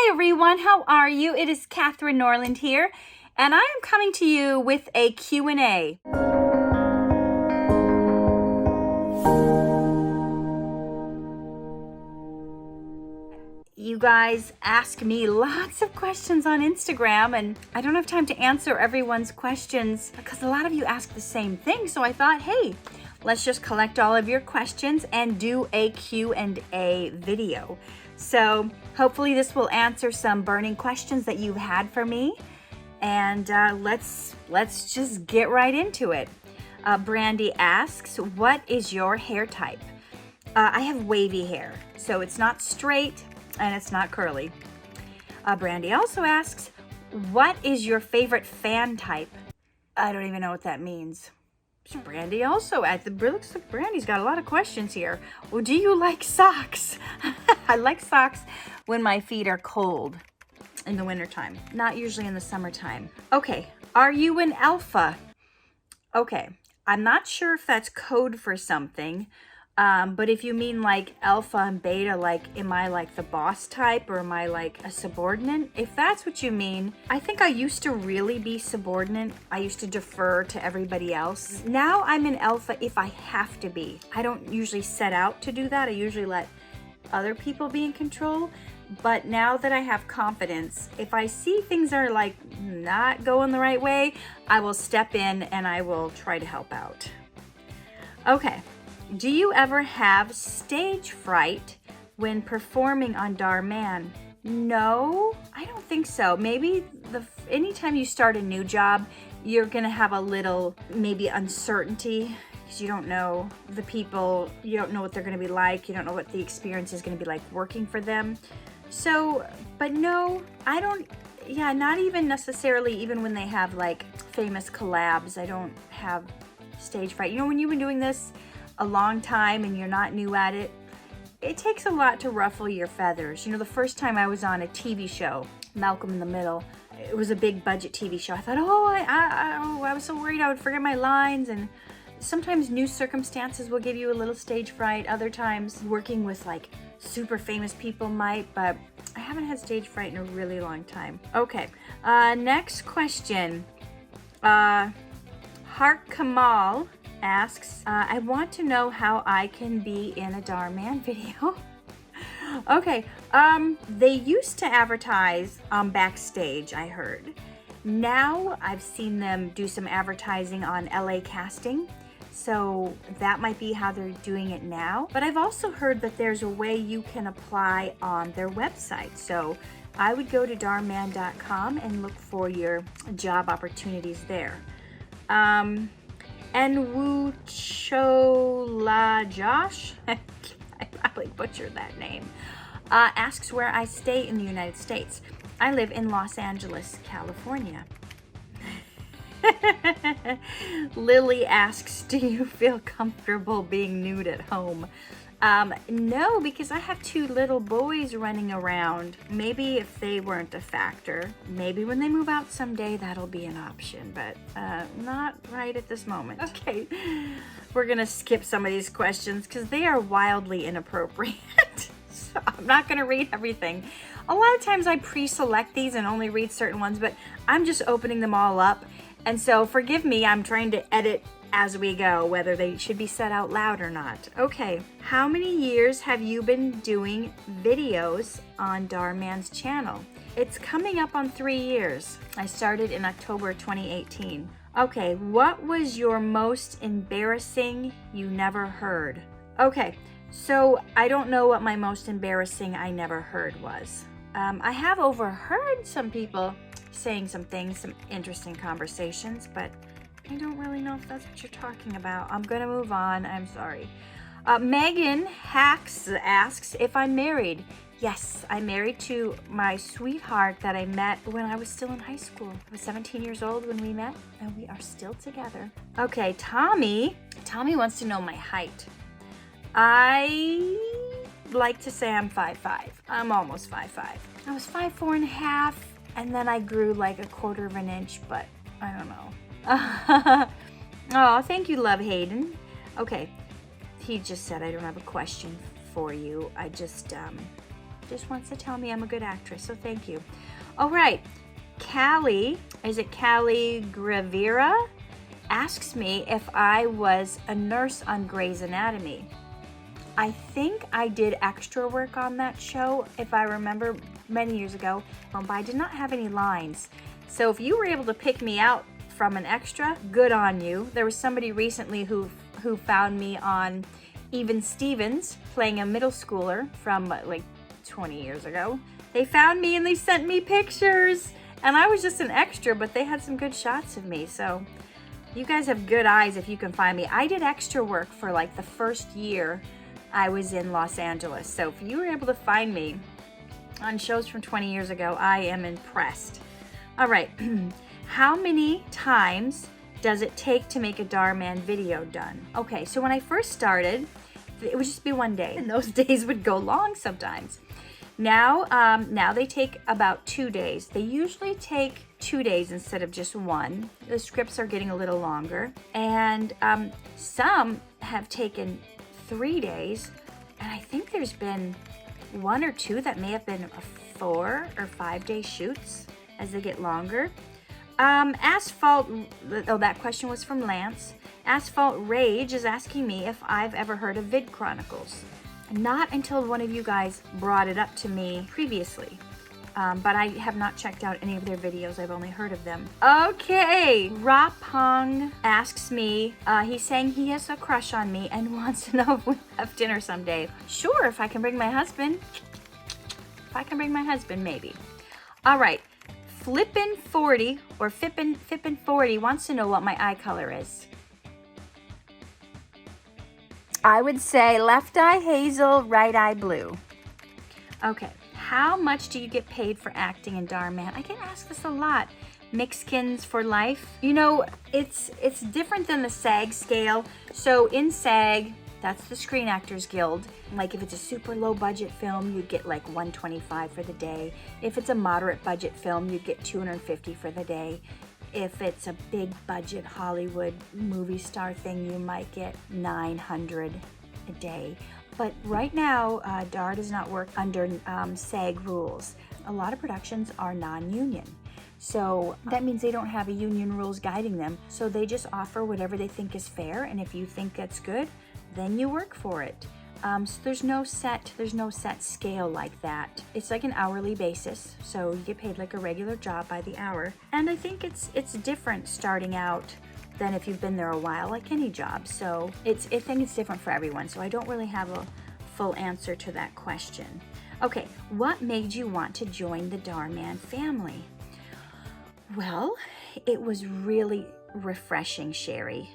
Hi everyone, how are you? It is Katherine Norland here, and I am coming to you with a Q&A. You guys ask me lots of questions on Instagram, and I don't have time to answer everyone's questions because a lot of you ask the same thing. So I thought, hey, let's just collect all of your questions and do a Q&A video. So hopefully this will answer some burning questions that you've had for me. And let's just get right into it. Brandy asks, what is your hair type? I have wavy hair, so it's not straight and it's not curly. Brandy also asks, what is your favorite fan type? I don't even know what that means. Brandy also, looks like Brandy's got a lot of questions here. Well, do you like socks? I like socks when my feet are cold in the wintertime, not usually in the summertime. Okay, are you an alpha? Okay, I'm not sure if that's code for something, but if you mean like alpha and beta, like am I like the boss type or am I like a subordinate? If that's what you mean, I think I used to really be subordinate. I used to defer to everybody else. Now I'm an alpha if I have to be. I don't usually set out to do that. I usually let other people be in control. But now that I have confidence, if I see things are like not going the right way, I will step in and I will try to help out. Okay. Do you ever have stage fright when performing on Dhar Mann? No, I don't think so. Maybe anytime you start a new job, you're gonna have a little maybe uncertainty because you don't know the people, you don't know what they're gonna be like, you don't know what the experience is gonna be like working for them. So, but no, I don't, yeah, not even necessarily even when they have like famous collabs, I don't have stage fright. You know, when you've been doing this a long time and you're not new at it, it takes a lot to ruffle your feathers. You know, the first time I was on a TV show, Malcolm in the Middle, it was a big budget TV show. I thought, I was so worried I would forget my lines. And sometimes new circumstances will give you a little stage fright. Other times working with like super famous people might, but I haven't had stage fright in a really long time. Okay, next question. Hark Kamal asks, I want to know how I can be in a Dhar Mann video. Okay, they used to advertise backstage, I heard. Now I've seen them do some advertising on LA Casting, so that might be how they're doing it now. But I've also heard that there's a way you can apply on their website. So I would go to dharmann.com and look for your job opportunities there. And Wu Chola Josh, I probably butchered that name, asks where I stay in the United States. I live in Los Angeles, California. Lily asks, do you feel comfortable being nude at home? No, because I have two little boys running around. Maybe if they weren't a factor, maybe when they move out someday, that'll be an option, but not right at this moment. Okay, we're gonna skip some of these questions because they are wildly inappropriate. So I'm not gonna read everything. A lot of times I pre-select these and only read certain ones, but I'm just opening them all up. And so forgive me, I'm trying to edit as we go, whether they should be said out loud or not. Okay, how many years have you been doing videos on Dhar Mann's channel? It's coming up on 3 years. I started in October 2018. Okay, what was your most embarrassing you never heard? Okay, so I don't know what my most embarrassing I never heard was. I have overheard some people saying some things, some interesting conversations, but I don't really know if that's what you're talking about. I'm gonna move on, I'm sorry. Megan Hacks asks if I'm married. Yes, I'm married to my sweetheart that I met when I was still in high school. I was 17 years old when we met, and we are still together. Okay, Tommy wants to know my height. I like to say I'm 5'5". I'm almost 5'5". I was 5'4.5", and then I grew like 1/4 of an inch, but I don't know. Oh, thank you, Love Hayden. Okay, he just said I don't have a question for you. I just just wants to tell me I'm a good actress, so thank you. All right, Callie, is it Callie Gravira? Asks me if I was a nurse on Grey's Anatomy. I think I did extra work on that show, if I remember, many years ago, but I did not have any lines. So if you were able to pick me out from an extra, good on you. There was somebody recently who found me on Even Stevens, playing a middle schooler from like 20 years ago. They found me and they sent me pictures, and I was just an extra, but they had some good shots of me. So you guys have good eyes if you can find me. I did extra work for like the first year I was in Los Angeles. So if you were able to find me on shows from 20 years ago, I am impressed. All right, how many times does it take to make a Dhar Mann video done? Okay, so when I first started, it would just be one day, and those days would go long sometimes. Now they take about 2 days. They usually take 2 days instead of just one. The scripts are getting a little longer, and some have taken 3 days, and I think there's been 1 or 2 that may have been 4 or 5 day shoots as they get longer. Asphalt, oh, that question was from Lance. Asphalt Rage is asking me if I've ever heard of Vid Chronicles. Not until one of you guys brought it up to me previously. But I have not checked out any of their videos. I've only heard of them. Okay, Rapong asks me, he's saying he has a crush on me and wants to know if we'll have dinner someday. Sure, if I can bring my husband. If I can bring my husband, maybe. All right, Flippin' 40 or Fippin' 40 wants to know what my eye color is. I would say left eye hazel, right eye blue. Okay. How much do you get paid for acting in Dhar Mann? I get asked this a lot. Mexicans for life. You know, it's different than the SAG scale. So in SAG, that's the Screen Actors Guild. Like if it's a super low budget film, you'd get like $125 for the day. If it's a moderate budget film, you'd get $250 for the day. If it's a big budget Hollywood movie star thing, you might get $900 a day. But right now, Dhar does not work under SAG rules. A lot of productions are non-union. So that means they don't have a union rules guiding them. So they just offer whatever they think is fair. And if you think that's good, then you work for it. So there's no set scale like that. It's like an hourly basis. So you get paid like a regular job by the hour. And I think it's different starting out than if you've been there a while, like any job. So I think it's different for everyone. So I don't really have a full answer to that question. Okay, what made you want to join the Dhar Mann family? Well, it was really refreshing, Sherry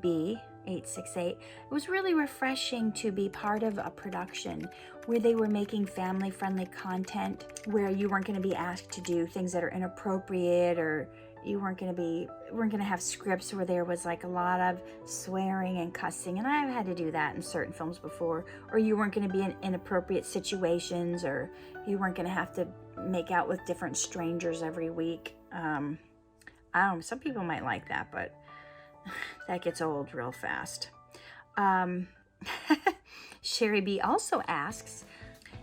B. 868. It was really refreshing to be part of a production where they were making family-friendly content, where you weren't going to be asked to do things that are inappropriate, or you weren't going to have scripts where there was like a lot of swearing and cussing, and I've had to do that in certain films before. Or you weren't going to be in inappropriate situations, or you weren't going to have to make out with different strangers every week. I don't know, some people might like that, but that gets old real fast. Sherry B also asks,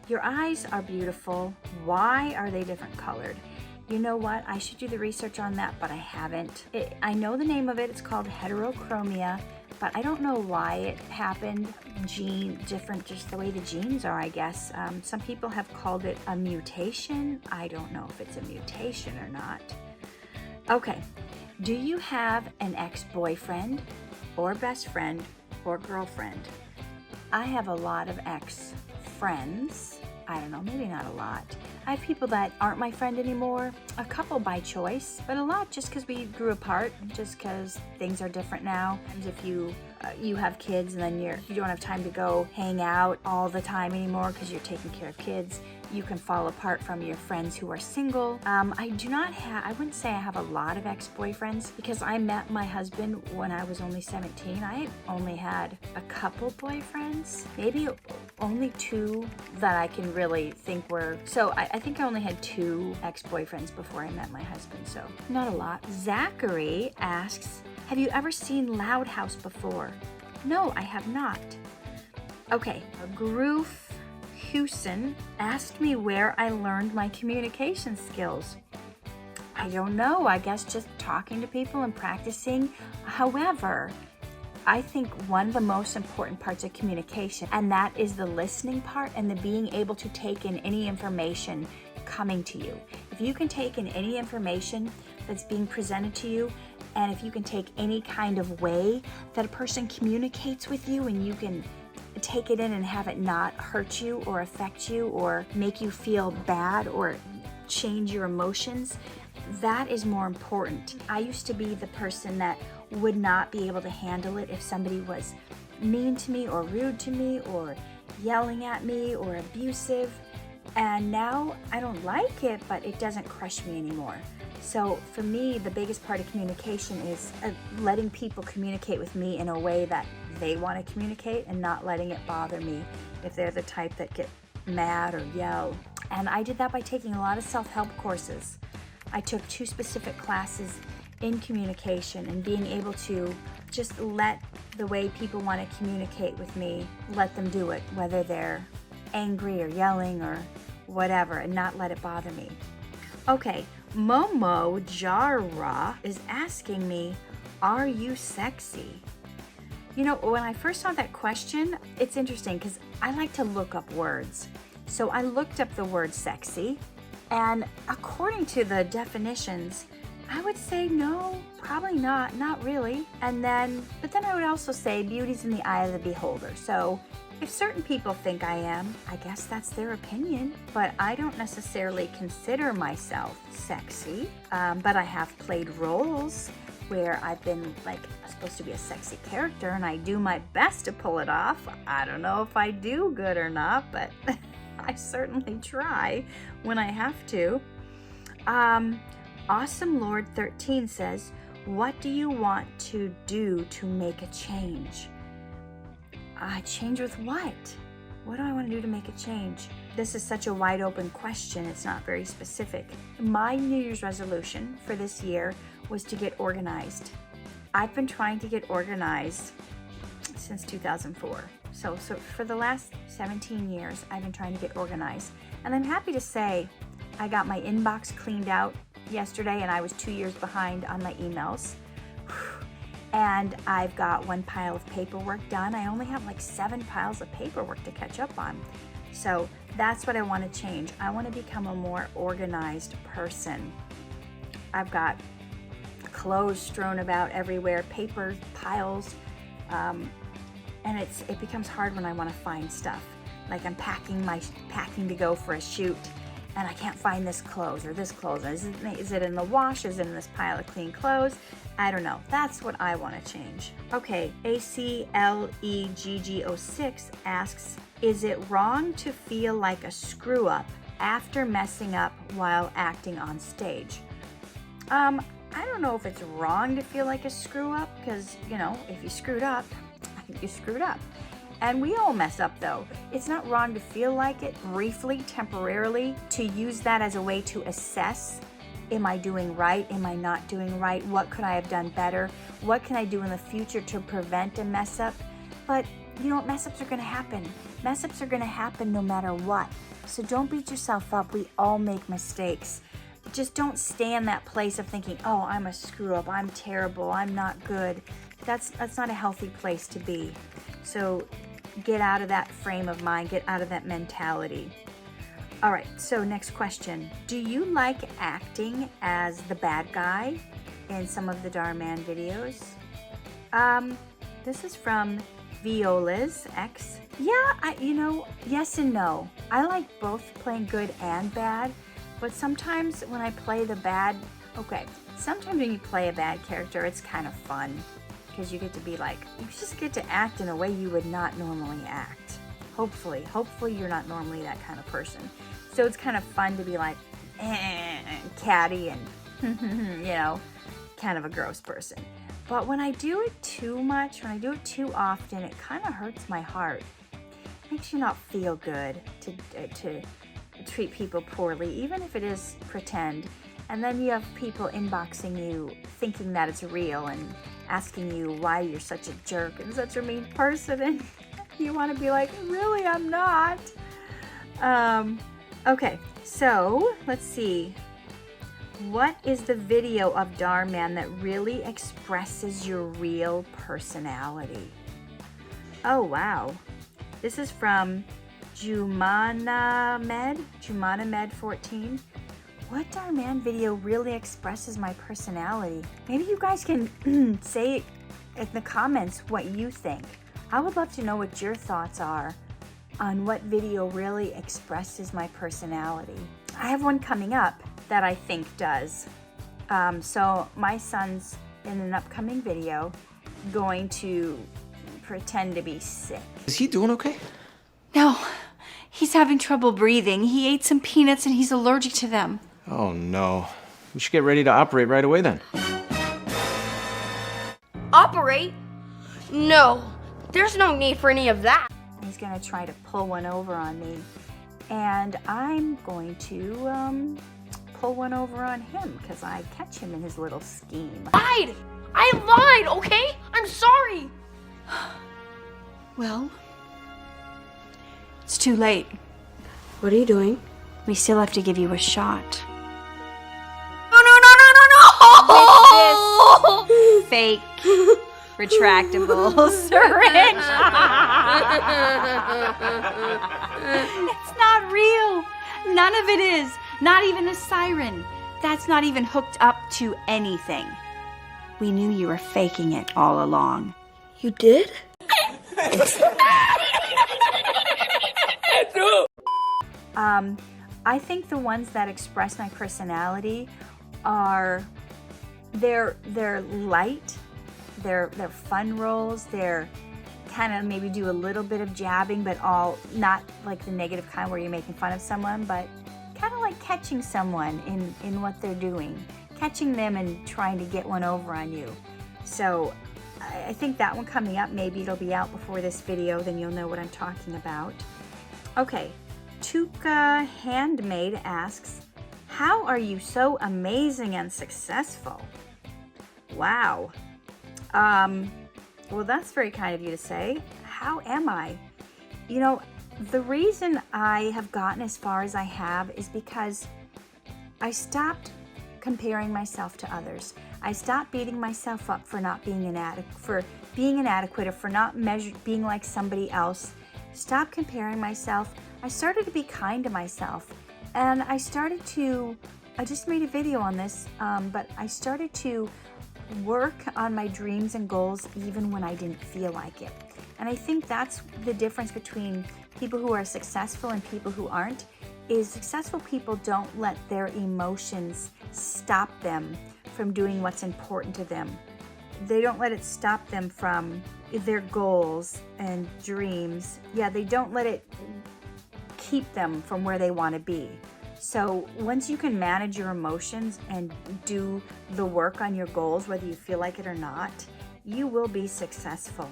your eyes are beautiful. Why are they different colored? You know what? I should do the research on that, but I haven't. I know the name of it. It's called heterochromia, but I don't know why it happened. Different, just the way the genes are, I guess. Some people have called it a mutation. I don't know if it's a mutation or not. Okay. Do you have an ex-boyfriend or best friend or girlfriend? I have a lot of ex-friends. I don't know, maybe not a lot. I have people that aren't my friend anymore, a couple by choice, but a lot just because we grew apart, just because things are different now. And if you have kids and then you don't have time to go hang out all the time anymore because you're taking care of kids, you can fall apart from your friends who are single. I wouldn't say I have a lot of ex-boyfriends because I met my husband when I was only 17. I only had a couple boyfriends, maybe only 2 that I can really think were. So I think I only had 2 ex-boyfriends before I met my husband, so not a lot. Zachary asks, have you ever seen LoudHouse before? No, I have not. Okay, Groof Hewson asked me where I learned my communication skills. I don't know, I guess just talking to people and practicing. However, I think one of the most important parts of communication, and that is the listening part and the being able to take in any information coming to you. If you can take in any information that's being presented to you, and if you can take any kind of way that a person communicates with you and you can take it in and have it not hurt you or affect you or make you feel bad or change your emotions, that is more important. I used to be the person that would not be able to handle it if somebody was mean to me or rude to me or yelling at me or abusive. And now I don't like it, but it doesn't crush me anymore. So for me, the biggest part of communication is letting people communicate with me in a way that they want to communicate and not letting it bother me if they're the type that get mad or yell. And I did that by taking a lot of self-help courses. I took 2 specific classes in communication and being able to just let the way people want to communicate with me, let them do it, whether they're angry or yelling or whatever, and not let it bother me. Okay, Momo Jara is asking me, are you sexy? You know, when I first saw that question, it's interesting because I like to look up words. So I looked up the word sexy, and according to the definitions, I would say no, probably not really. But then I would also say beauty's in the eye of the beholder. So if certain people think I am, I guess that's their opinion, but I don't necessarily consider myself sexy. But I have played roles where I've been like supposed to be a sexy character, and I do my best to pull it off. I don't know if I do good or not, but I certainly try when I have to. Awesome Lord 13 says, what do you want to do to make a change? Change with what? What do I want to do to make a change? This is such a wide open question. It's not very specific. My New Year's resolution for this year was to get organized. I've been trying to get organized since 2004. So for the last 17 years, I've been trying to get organized. And I'm happy to say I got my inbox cleaned out yesterday, and I was 2 years behind on my emails. And I've got 1 pile of paperwork done. I only have like 7 piles of paperwork to catch up on. So that's what I want to change. I want to become a more organized person. I've got clothes strewn about everywhere, paper piles, and it becomes hard when I want to find stuff. Like I'm packing to go for a shoot, and I can't find this clothes or this clothes. Is it in the wash? Is it in this pile of clean clothes? I don't know. That's what I want to change. Okay, ACLEGG06 asks, is it wrong to feel like a screw up after messing up while acting on stage? I don't know if it's wrong to feel like a screw up, because, you know, if you screwed up, you screwed up. And we all mess up though. It's not wrong to feel like it briefly, temporarily, to use that as a way to assess, am I doing right? Am I not doing right? What could I have done better? What can I do in the future to prevent a mess up? But you know what? Mess ups are gonna happen. Mess ups are gonna happen no matter what. So don't beat yourself up. We all make mistakes. Just don't stay in that place of thinking, oh, I'm a screw up, I'm terrible, I'm not good. That's not a healthy place to be. So get out of that frame of mind, get out of that mentality. All right, so next question. Do you like acting as the bad guy in some of the Dhar Mann videos? This is from Viola's X. Yeah, yes and no. I like both playing good and bad, but sometimes when I play the bad, sometimes when you play a bad character, it's kind of fun. Because you get to be like, you just get to act in a way you would not normally act. Hopefully you're not normally that kind of person. So it's kind of fun to be like, catty and, kind of a gross person. But when I do it too much, when I do it too often, it kind of hurts my heart. It makes you not feel good to treat people poorly, even if it is pretend. And then you have people inboxing you thinking that it's real and asking you why you're such a jerk and such a mean person, and you want to be like, really, I'm not. Okay, so let's see. What is the video of Dhar Mann that really expresses your real personality? Oh, wow. This is from Jumanamed14. What Dhar Mann video really expresses my personality? Maybe you guys can say in the comments what you think. I would love to know what your thoughts are on what video really expresses my personality. I have one coming up that I think does. So my son's in an upcoming video going to pretend to be sick. Is he doing okay? No, he's having trouble breathing. He ate some peanuts and he's allergic to them. Oh no. We should get ready to operate right away then. Operate? No, there's no need for any of that. He's gonna try to pull one over on me. And I'm going to pull one over on him because I catch him in his little scheme. I lied, okay? I'm sorry. Well, it's too late. What are you doing? We still have to give you a shot. No! With this fake retractable syringe. It's not real. None of it is. Not even a siren. That's not even hooked up to anything. We knew you were faking it all along. You did? I think the ones that express my personality are they're light, they're fun roles, they're kind of maybe do a little bit of jabbing, but all not like the negative kind where you're making fun of someone, but kind of like catching someone in what they're doing, catching them and trying to get one over on you. So I think that one coming up, maybe it'll be out before this video, then you'll know what I'm talking about. Okay, Tuka Handmade asks, how are you so amazing and successful? Wow. Well, that's very kind of you to say. How am I? You know, the reason I have gotten as far as I have is because I stopped comparing myself to others. I stopped beating myself up for not being inadequate, or for not being like somebody else. Stop comparing myself. I started to be kind to myself, and I just made a video on this, but I started to work on my dreams and goals even when I didn't feel like it. And I think that's the difference between people who are successful and people who aren't, is successful people don't let their emotions stop them from doing what's important to them. They don't let it stop them from their goals and dreams. Yeah, they don't let it keep them from where they want to be. So once you can manage your emotions and do the work on your goals, whether you feel like it or not, you will be successful.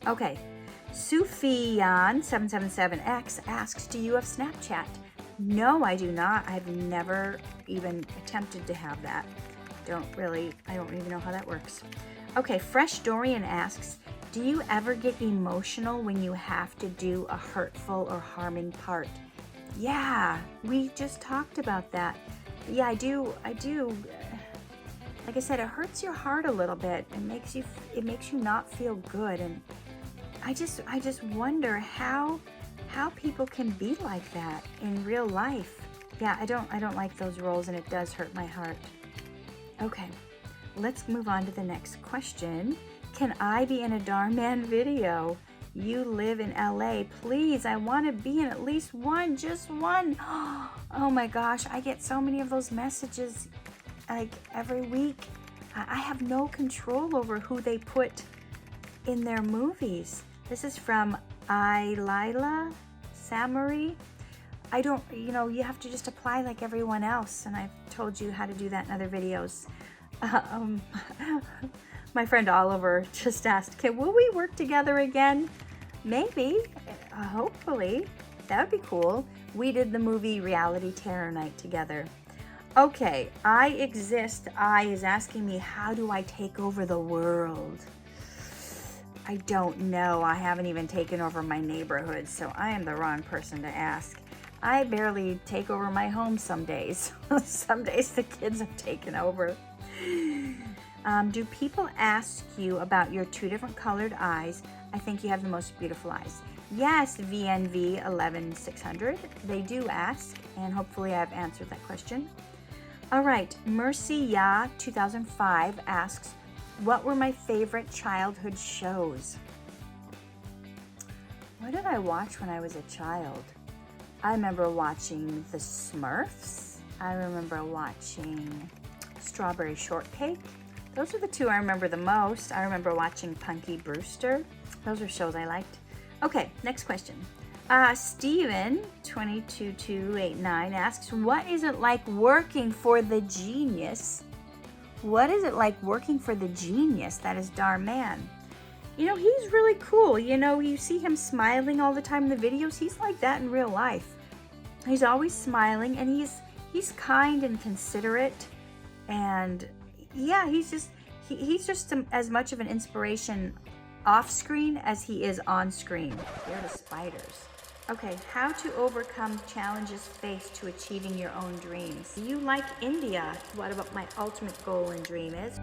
Okay, Sufian777X asks, do you have Snapchat? No, I do not. I've never even attempted to have that. I don't even know how that works. Okay, Fresh Dorian asks, do you ever get emotional when you have to do a hurtful or harming part? Yeah, we just talked about that. Yeah, I do. Like I said, it hurts your heart a little bit. It makes you not feel good, and I just wonder how people can be like that in real life. Yeah, I don't like those roles, and it does hurt my heart. Okay, let's move on to the next question. Can I be in a Dhar Mann video? You live in LA. Please, I want to be in at least one, just one. Oh my gosh, I get so many of those messages like every week. I have no control over who they put in their movies. This is from Ilila Samari. You have to just apply like everyone else, and I've told you how to do that in other videos. My friend Oliver just asked, will we work together again? Maybe, hopefully, that would be cool. We did the movie Reality Terror Night together. Okay, I Exist. I is asking me, how do I take over the world? I don't know. I haven't even taken over my neighborhood, so I am the wrong person to ask. I barely take over my home some days. Some days the kids have taken over. Do people ask you about your 2 different colored eyes? I think you have the most beautiful eyes. Yes, VNV 11600. They do ask, and hopefully I've answered that question. All right, Mercy Ya 2005 asks, what were my favorite childhood shows? What did I watch when I was a child? I remember watching The Smurfs. I remember watching Strawberry Shortcake. Those are the 2 I remember the most. I remember watching Punky Brewster. Those are shows I liked. Okay, next question. Steven 22289 asks, what is it like working for the genius? What is it like working for the genius that is Dhar Mann? You know, he's really cool. You know, you see him smiling all the time in the videos. He's like that in real life. He's always smiling, and he's kind and considerate, and yeah, he's just as much of an inspiration off screen as he is on screen. They're the spiders. Okay, how to overcome challenges faced to achieving your own dreams. You like India. What about my ultimate goal and dream is?